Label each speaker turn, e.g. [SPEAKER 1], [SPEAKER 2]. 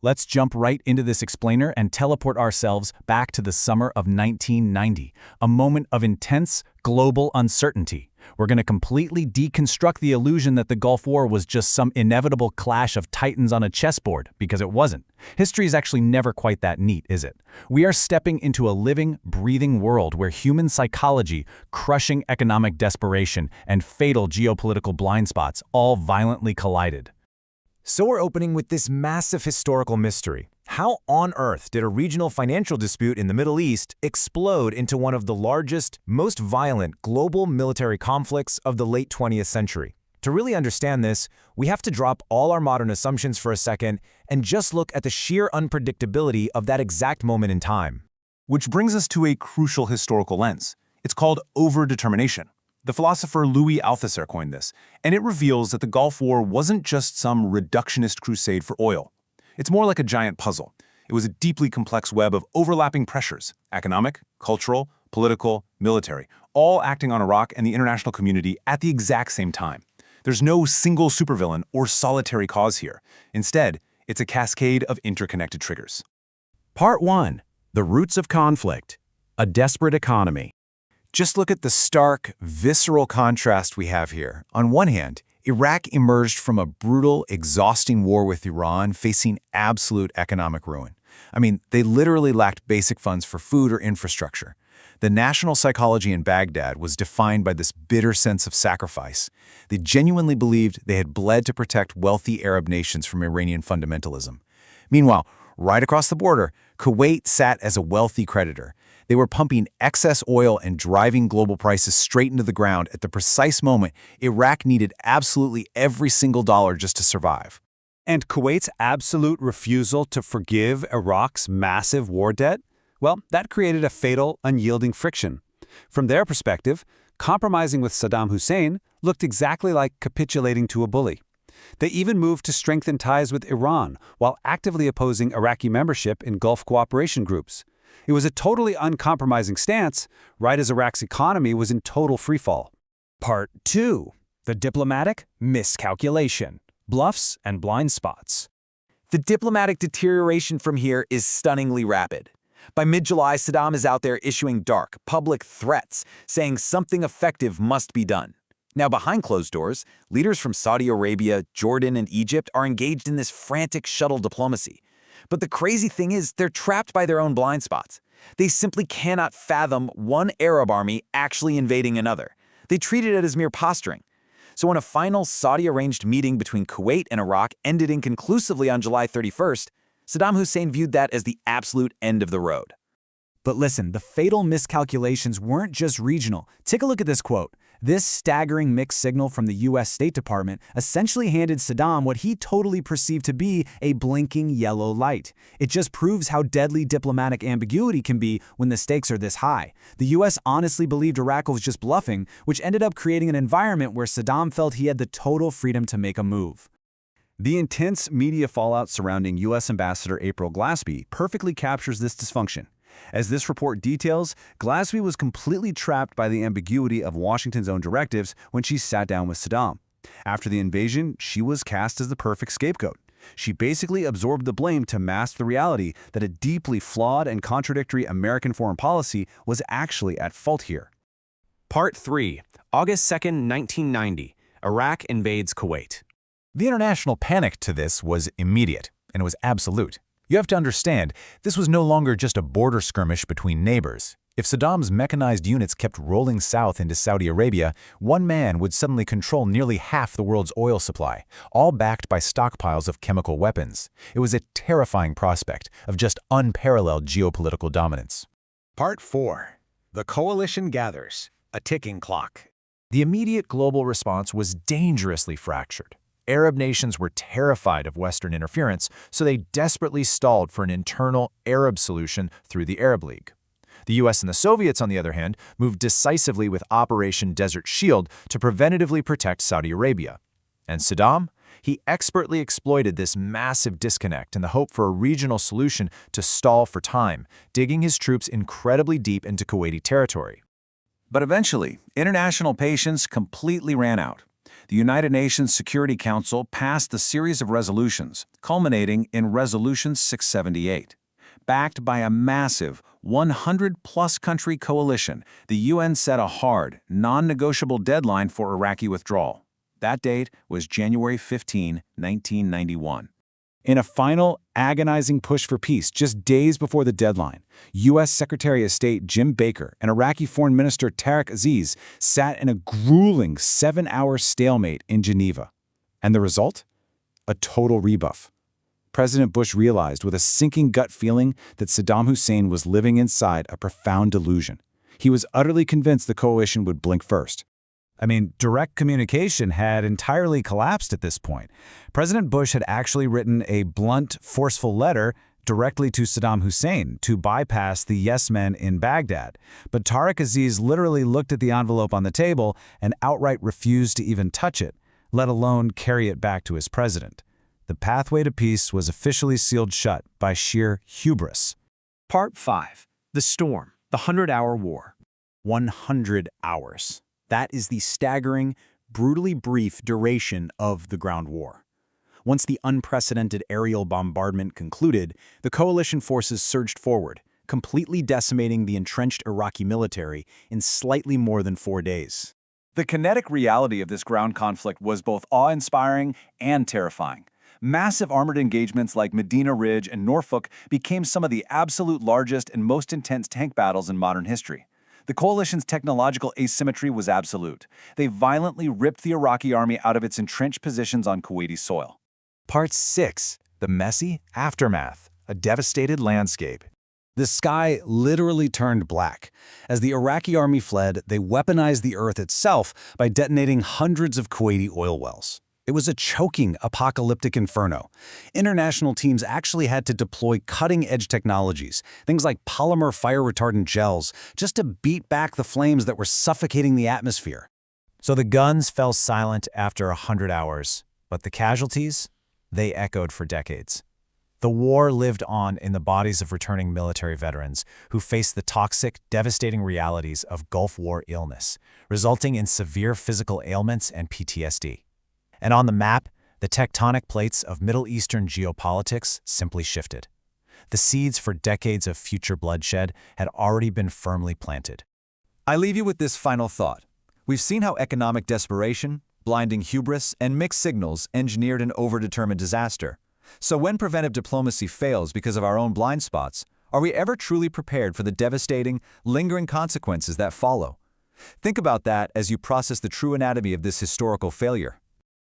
[SPEAKER 1] Let's jump right into this explainer and teleport ourselves back to the summer of 1990, a moment of intense global uncertainty. We're going to completely deconstruct the illusion that the Gulf War was just some inevitable clash of titans on a chessboard, because it wasn't. History is actually never quite that neat, is it? We are stepping into a living, breathing world where human psychology, crushing economic desperation, and fatal geopolitical blind spots all violently collided.
[SPEAKER 2] So we're opening with this massive historical mystery. How on earth did a regional financial dispute in the Middle East explode into one of the largest, most violent global military conflicts of the late 20th century? To really understand this, we have to drop all our modern assumptions for a second and just look at the sheer unpredictability of that exact moment in time.
[SPEAKER 3] Which brings us to a crucial historical lens. It's called overdetermination. The philosopher Louis Althusser coined this, and it reveals that the Gulf War wasn't just some reductionist crusade for oil. It's more like a giant puzzle. It was a deeply complex web of overlapping pressures, economic, cultural, political, military, all acting on Iraq and the international community at the exact same time. There's no single supervillain or solitary cause here. Instead, it's a cascade of interconnected triggers.
[SPEAKER 1] Part 1. The Roots of Conflict. A Desperate Economy.
[SPEAKER 2] Just look at the stark, visceral contrast we have here. On one hand, Iraq emerged from a brutal, exhausting war with Iran, facing absolute economic ruin. I mean, they literally lacked basic funds for food or infrastructure. The national psychology in Baghdad was defined by this bitter sense of sacrifice. They genuinely believed they had bled to protect wealthy Arab nations from Iranian fundamentalism. Meanwhile, right across the border, Kuwait sat as a wealthy creditor. They were pumping excess oil and driving global prices straight into the ground at the precise moment Iraq needed absolutely every single dollar just to survive.
[SPEAKER 4] And Kuwait's absolute refusal to forgive Iraq's massive war debt? Well, that created a fatal, unyielding friction. From their perspective, compromising with Saddam Hussein looked exactly like capitulating to a bully. They even moved to strengthen ties with Iran while actively opposing Iraqi membership in Gulf cooperation groups. It was a totally uncompromising stance, right as Iraq's economy was in total freefall.
[SPEAKER 1] Part 2. The Diplomatic Miscalculation. Bluffs and Blind Spots.
[SPEAKER 2] The diplomatic deterioration from here is stunningly rapid. By mid-July, Saddam is out there issuing dark, public threats, saying something effective must be done. Now, behind closed doors, leaders from Saudi Arabia, Jordan, and Egypt are engaged in this frantic shuttle diplomacy. But the crazy thing is, they're trapped by their own blind spots. They simply cannot fathom one Arab army actually invading another. They treated it as mere posturing. So when a final Saudi-arranged meeting between Kuwait and Iraq ended inconclusively on July 31st, Saddam Hussein viewed that as the absolute end of the road.
[SPEAKER 1] But listen, the fatal miscalculations weren't just regional. Take a look at this quote. This staggering mixed signal from the U.S. State Department essentially handed Saddam what he totally perceived to be a blinking yellow light. It just proves how deadly diplomatic ambiguity can be when the stakes are this high. The U.S. honestly believed Iraq was just bluffing, which ended up creating an environment where Saddam felt he had the total freedom to make a move.
[SPEAKER 4] The intense media fallout surrounding U.S. Ambassador April Glaspie perfectly captures this dysfunction. As this report details, Glaspie was completely trapped by the ambiguity of Washington's own directives when she sat down with Saddam. After the invasion, she was cast as the perfect scapegoat. She basically absorbed the blame to mask the reality that a deeply flawed and contradictory American foreign policy was actually at fault here.
[SPEAKER 5] Part 3. August 2nd, 1990. Iraq invades Kuwait.
[SPEAKER 2] The international panic to this was immediate, and it was absolute. You have to understand, this was no longer just a border skirmish between neighbors. If Saddam's mechanized units kept rolling south into Saudi Arabia, one man would suddenly control nearly half the world's oil supply, all backed by stockpiles of chemical weapons. It was a terrifying prospect of just unparalleled geopolitical dominance.
[SPEAKER 6] Part 4. The coalition gathers, a ticking clock.
[SPEAKER 2] The immediate global response was dangerously fractured. Arab nations were terrified of Western interference, so they desperately stalled for an internal Arab solution through the Arab League. The US and the Soviets, on the other hand, moved decisively with Operation Desert Shield to preventatively protect Saudi Arabia. And Saddam? He expertly exploited this massive disconnect in the hope for a regional solution to stall for time, digging his troops incredibly deep into Kuwaiti territory. But eventually, international patience completely ran out. the United Nations Security Council passed a series of resolutions, culminating in Resolution 678. Backed by a massive 100-plus country coalition, the UN set a hard, non-negotiable deadline for Iraqi withdrawal. That date was January 15, 1991.
[SPEAKER 1] In a final, agonizing push for peace just days before the deadline, U.S. Secretary of State Jim Baker and Iraqi Foreign Minister Tariq Aziz sat in a grueling 7-hour stalemate in Geneva. And the result? A total rebuff. President Bush realized with a sinking gut feeling that Saddam Hussein was living inside a profound delusion. He was utterly convinced the coalition would blink first. I mean, direct communication had entirely collapsed at this point. President Bush had actually written a blunt, forceful letter directly to Saddam Hussein to bypass the yes men in Baghdad. But Tariq Aziz literally looked at the envelope on the table and outright refused to even touch it, let alone carry it back to his president. The pathway to peace was officially sealed shut by sheer hubris.
[SPEAKER 5] Part 5. The Storm, the 100-Hour War.
[SPEAKER 1] 100 hours. That is the staggering, brutally brief duration of the ground war. Once the unprecedented aerial bombardment concluded, the coalition forces surged forward, completely decimating the entrenched Iraqi military in slightly more than 4 days.
[SPEAKER 3] The kinetic reality of this ground conflict was both awe-inspiring and terrifying. Massive armored engagements like Medina Ridge and Norfolk became some of the absolute largest and most intense tank battles in modern history. The coalition's technological asymmetry was absolute. They violently ripped the Iraqi army out of its entrenched positions on Kuwaiti soil.
[SPEAKER 2] Part 6. The messy aftermath. A devastated landscape.
[SPEAKER 1] The sky literally turned black. As the Iraqi army fled, they weaponized the earth itself by detonating hundreds of Kuwaiti oil wells. It was a choking, apocalyptic inferno. International teams actually had to deploy cutting-edge technologies, things like polymer fire-retardant gels, just to beat back the flames that were suffocating the atmosphere. So the guns fell silent after 100 hours, but the casualties? They echoed for decades. The war lived on in the bodies of returning military veterans who faced the toxic, devastating realities of Gulf War illness, resulting in severe physical ailments and PTSD. And on the map, the tectonic plates of Middle Eastern geopolitics simply shifted. The seeds for decades of future bloodshed had already been firmly planted.
[SPEAKER 2] I leave you with this final thought. We've seen how economic desperation, blinding hubris, and mixed signals engineered an overdetermined disaster. So when preventive diplomacy fails because of our own blind spots, are we ever truly prepared for the devastating, lingering consequences that follow? Think about that as you process the true anatomy of this historical failure.